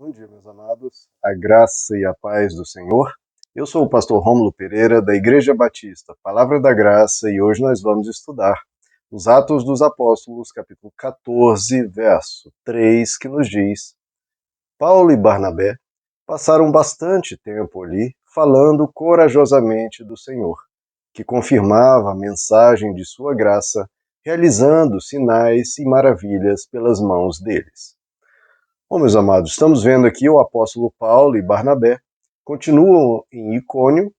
Bom dia, meus amados. A graça e a paz do Senhor. Eu sou o pastor Rômulo Pereira, da Igreja Batista Palavra da Graça, e hoje nós vamos estudar os Atos dos Apóstolos, capítulo 14, verso 3, que nos diz: Paulo e Barnabé passaram bastante tempo ali falando corajosamente do Senhor, que confirmava a mensagem de sua graça, realizando sinais e maravilhas pelas mãos deles. Bom, meus amados, estamos vendo aqui o apóstolo Paulo e Barnabé continuam em Icônio,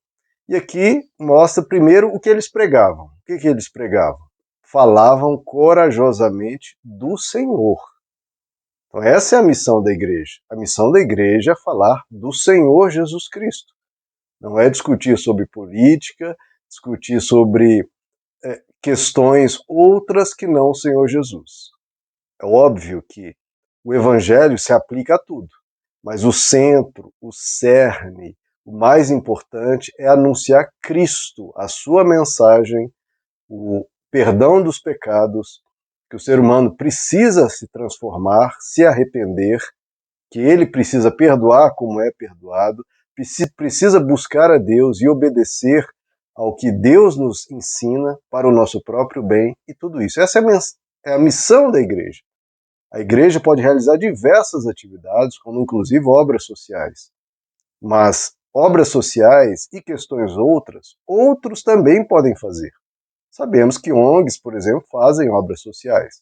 e aqui mostra primeiro o que eles pregavam. O que eles pregavam? Falavam corajosamente do Senhor. Então essa é a missão da igreja. A missão da igreja é falar do Senhor Jesus Cristo. Não é discutir sobre política, discutir sobre questões outras que não o Senhor Jesus. É óbvio que o evangelho se aplica a tudo, mas o centro, o cerne, o mais importante é anunciar Cristo, a sua mensagem, o perdão dos pecados, que o ser humano precisa se transformar, se arrepender, que ele precisa perdoar como é perdoado, precisa buscar a Deus e obedecer ao que Deus nos ensina para o nosso próprio bem e tudo isso. Essa é a missão da igreja. A igreja pode realizar diversas atividades, como inclusive obras sociais. Mas obras sociais e questões outros também podem fazer. Sabemos que ONGs, por exemplo, fazem obras sociais.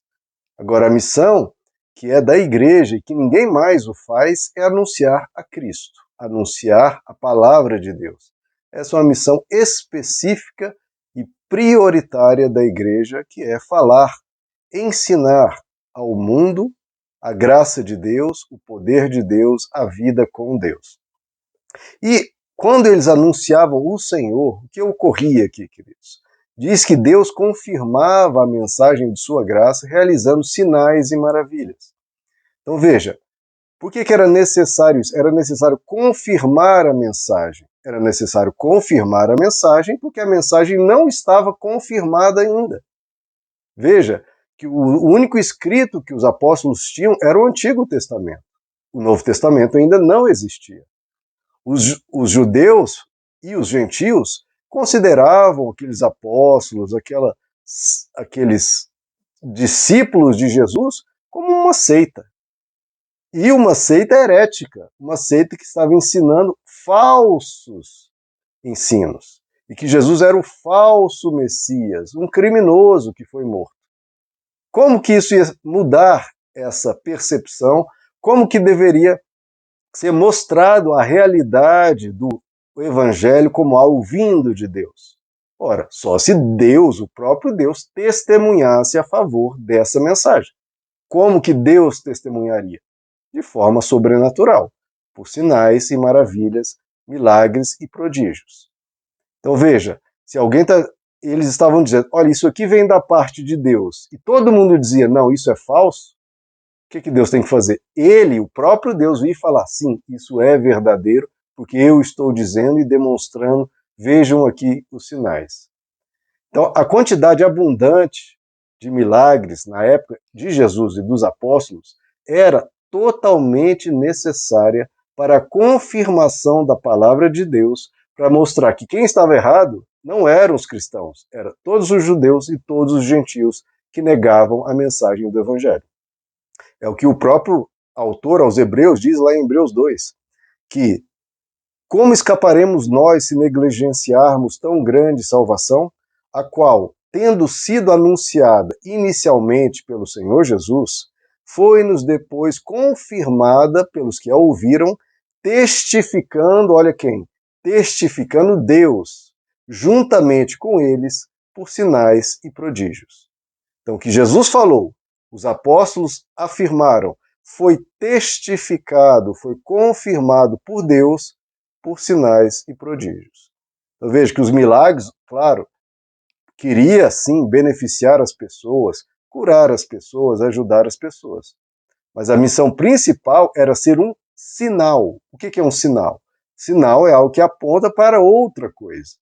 Agora, a missão que é da igreja e que ninguém mais o faz é anunciar a Cristo, anunciar a palavra de Deus. Essa é uma missão específica e prioritária da igreja, que é falar, ensinar ao mundo a graça de Deus, o poder de Deus, a vida com Deus. E quando eles anunciavam o Senhor, o que ocorria aqui, queridos? Diz que Deus confirmava a mensagem de sua graça, realizando sinais e maravilhas. Então veja, por que era necessário isso? Era necessário confirmar a mensagem. Era necessário confirmar a mensagem porque a mensagem não estava confirmada ainda. Veja, que o único escrito que os apóstolos tinham era o Antigo Testamento. O Novo Testamento ainda não existia. Os judeus e os gentios consideravam aqueles apóstolos, aqueles discípulos de Jesus, como uma seita. E uma seita herética, uma seita que estava ensinando falsos ensinos. E que Jesus era o falso Messias, um criminoso que foi morto. Como que isso ia mudar essa percepção? Como que deveria ser mostrado a realidade do Evangelho como algo vindo de Deus? Ora, só se Deus, o próprio Deus, testemunhasse a favor dessa mensagem. Como que Deus testemunharia? De forma sobrenatural, por sinais e maravilhas, milagres e prodígios. Então veja, se alguém eles estavam dizendo, olha, isso aqui vem da parte de Deus, e todo mundo dizia, não, isso é falso, o que Deus tem que fazer? Ele, o próprio Deus, vir falar, sim, isso é verdadeiro, porque eu estou dizendo e demonstrando, vejam aqui os sinais. Então, a quantidade abundante de milagres na época de Jesus e dos apóstolos era totalmente necessária para a confirmação da palavra de Deus, para mostrar que quem estava errado não eram os cristãos, eram todos os judeus e todos os gentios que negavam a mensagem do Evangelho. É o que o próprio autor aos Hebreus diz lá em Hebreus 2, que como escaparemos nós se negligenciarmos tão grande salvação, a qual, tendo sido anunciada inicialmente pelo Senhor Jesus, foi-nos depois confirmada pelos que a ouviram, testificando, olha quem? Testificando Deus, juntamente com eles, por sinais e prodígios. Então, o que Jesus falou, os apóstolos afirmaram, foi testificado, foi confirmado por Deus por sinais e prodígios. Eu vejo que os milagres, claro, queria sim beneficiar as pessoas, curar as pessoas, ajudar as pessoas. Mas a missão principal era ser um sinal. O que é um sinal? Sinal é algo que aponta para outra coisa.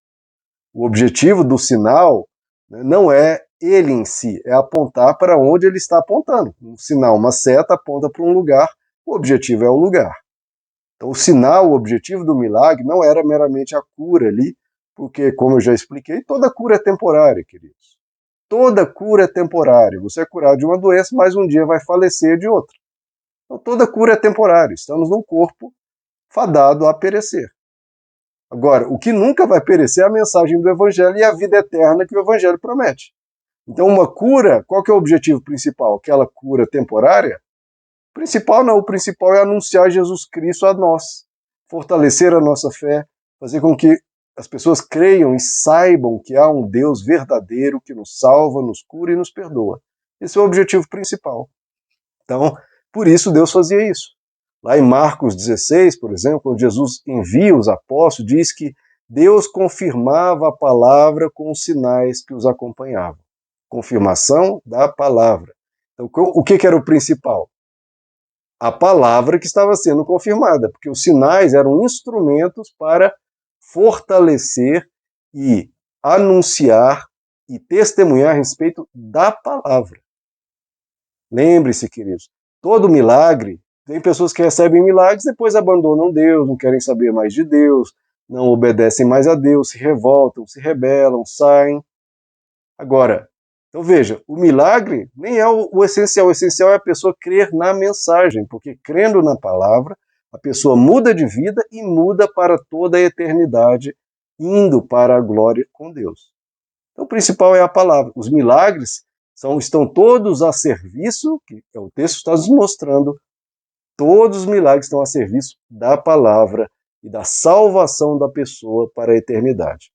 O objetivo do sinal não é ele em si, é apontar para onde ele está apontando. Um sinal, uma seta, aponta para um lugar, o objetivo é o lugar. Então, o sinal, o objetivo do milagre não era meramente a cura ali, porque, como eu já expliquei, toda cura é temporária, queridos. Toda cura é temporária. Você é curado de uma doença, mas um dia vai falecer de outra. Então, toda cura é temporária. Estamos num corpo fadado a perecer. Agora, o que nunca vai perecer é a mensagem do Evangelho e a vida eterna que o Evangelho promete. Então, uma cura, qual que é o objetivo principal? Aquela cura temporária? Principal não, o principal é anunciar Jesus Cristo a nós, fortalecer a nossa fé, fazer com que as pessoas creiam e saibam que há um Deus verdadeiro que nos salva, nos cura e nos perdoa. Esse é o objetivo principal. Então, por isso Deus fazia isso. Lá em Marcos 16, por exemplo, quando Jesus envia os apóstolos, diz que Deus confirmava a palavra com os sinais que os acompanhavam. Confirmação da palavra. Então, o que era o principal? A palavra que estava sendo confirmada, porque os sinais eram instrumentos para fortalecer e anunciar e testemunhar a respeito da palavra. Lembre-se, queridos, todo milagre, tem pessoas que recebem milagres e depois abandonam Deus, não querem saber mais de Deus, não obedecem mais a Deus, se revoltam, se rebelam, saem. Agora, então veja, o milagre nem é o essencial é a pessoa crer na mensagem, porque crendo na palavra, a pessoa muda de vida e muda para toda a eternidade, indo para a glória com Deus. Então o principal é a palavra. Os milagres estão todos a serviço, que o texto está nos mostrando, todos os milagres estão a serviço da palavra e da salvação da pessoa para a eternidade.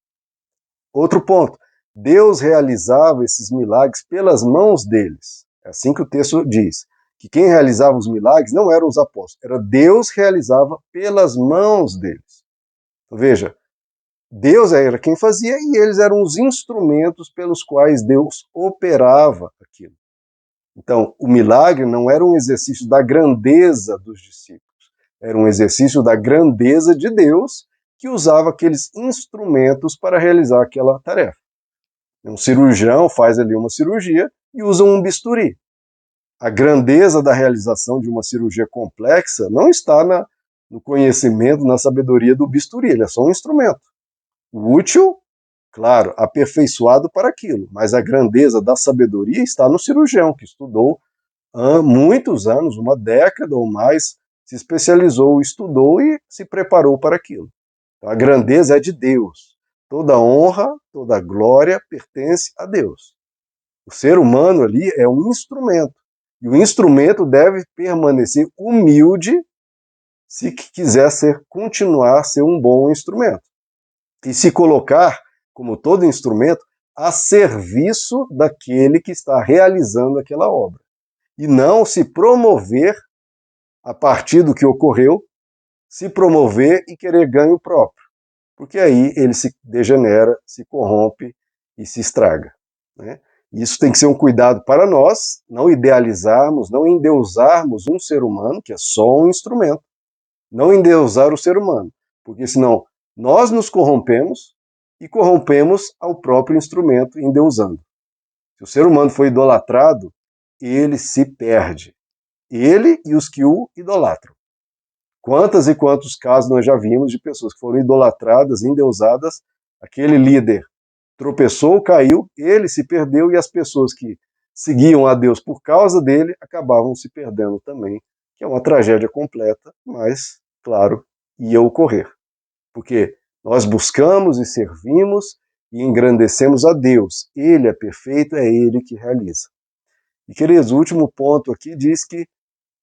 Outro ponto, Deus realizava esses milagres pelas mãos deles. É assim que o texto diz, que quem realizava os milagres não eram os apóstolos, era Deus realizava pelas mãos deles. Então, veja, Deus era quem fazia e eles eram os instrumentos pelos quais Deus operava aquilo. Então, o milagre não era um exercício da grandeza dos discípulos, era um exercício da grandeza de Deus que usava aqueles instrumentos para realizar aquela tarefa. Um cirurgião faz ali uma cirurgia e usa um bisturi. A grandeza da realização de uma cirurgia complexa não está no conhecimento, na sabedoria do bisturi, ele é só um instrumento. Útil, claro, aperfeiçoado para aquilo, mas a grandeza da sabedoria está no cirurgião, que estudou há muitos anos, uma década ou mais, se especializou, estudou e se preparou para aquilo. Então, a grandeza é de Deus. Toda honra, toda glória pertence a Deus. O ser humano ali é um instrumento. E o instrumento deve permanecer humilde se quiser continuar a ser um bom instrumento. E se colocar, como todo instrumento, a serviço daquele que está realizando aquela obra. E não se promover a partir do que ocorreu, se promover e querer ganho próprio. Porque aí ele se degenera, se corrompe e se estraga. Né? Isso tem que ser um cuidado para nós, não idealizarmos, não endeusarmos um ser humano, que é só um instrumento. Não endeusar o ser humano, porque senão nós nos corrompemos e corrompemos ao próprio instrumento endeusando. Se o ser humano for idolatrado, ele se perde. Ele e os que o idolatram. Quantas e quantos casos nós já vimos de pessoas que foram idolatradas, endeusadas, aquele líder tropeçou, caiu, ele se perdeu e as pessoas que seguiam a Deus por causa dele acabavam se perdendo também, que é uma tragédia completa, mas, claro, ia ocorrer. Porque nós buscamos e servimos e engrandecemos a Deus. Ele é perfeito, é Ele que realiza. E, queridos, o último ponto aqui diz que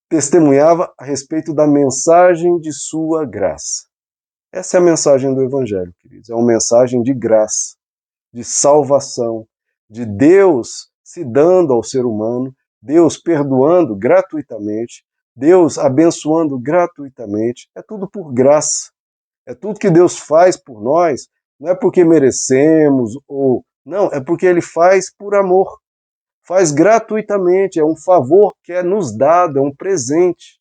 testemunhava a respeito da mensagem de sua graça. Essa é a mensagem do Evangelho, queridos. É uma mensagem de graça, de salvação, de Deus se dando ao ser humano, Deus perdoando gratuitamente, Deus abençoando gratuitamente. É tudo por graça. É tudo que Deus faz por nós, não é porque merecemos ou não, é porque Ele faz por amor. Faz gratuitamente, é um favor que é nos dado, é um presente.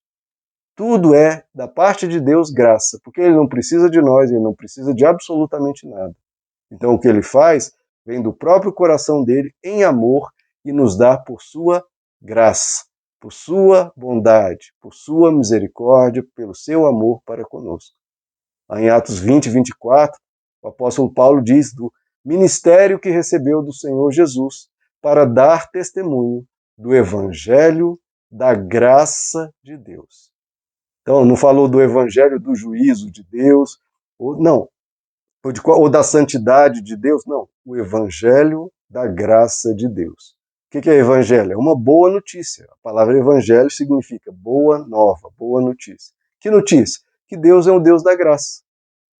Tudo é, da parte de Deus, graça, porque Ele não precisa de nós, Ele não precisa de absolutamente nada. Então o que Ele faz vem do próprio coração dele, em amor, e nos dá por sua graça. por sua bondade, por sua misericórdia, pelo seu amor para conosco. Em Atos 20, 24, o apóstolo Paulo diz do ministério que recebeu do Senhor Jesus para dar testemunho do evangelho da graça de Deus. Então, não falou do evangelho do juízo de Deus, ou da santidade de Deus, não. O evangelho da graça de Deus. O que é evangelho? É uma boa notícia. A palavra evangelho significa boa nova, boa notícia. Que notícia? Que Deus é um Deus da graça.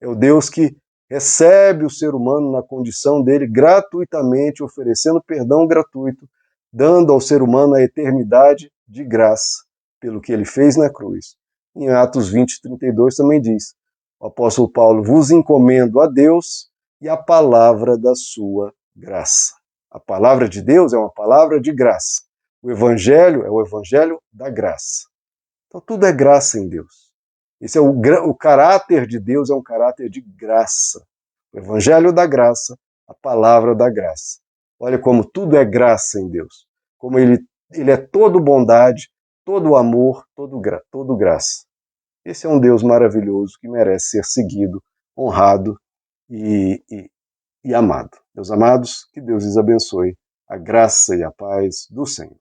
É o Deus que recebe o ser humano na condição dele gratuitamente, oferecendo perdão gratuito, dando ao ser humano a eternidade de graça, pelo que ele fez na cruz. Em Atos 20, 32 também diz, o apóstolo Paulo, vos encomendo a Deus e a palavra da sua graça. A palavra de Deus é uma palavra de graça. O evangelho é o evangelho da graça. Então tudo é graça em Deus. Esse é o caráter de Deus, é um caráter de graça. O evangelho da graça, a palavra da graça. Olha como tudo é graça em Deus. Como ele é todo bondade, todo amor, todo graça. Esse é um Deus maravilhoso que merece ser seguido, honrado e amado. Meus amados, que Deus lhes abençoe. A graça e a paz do Senhor.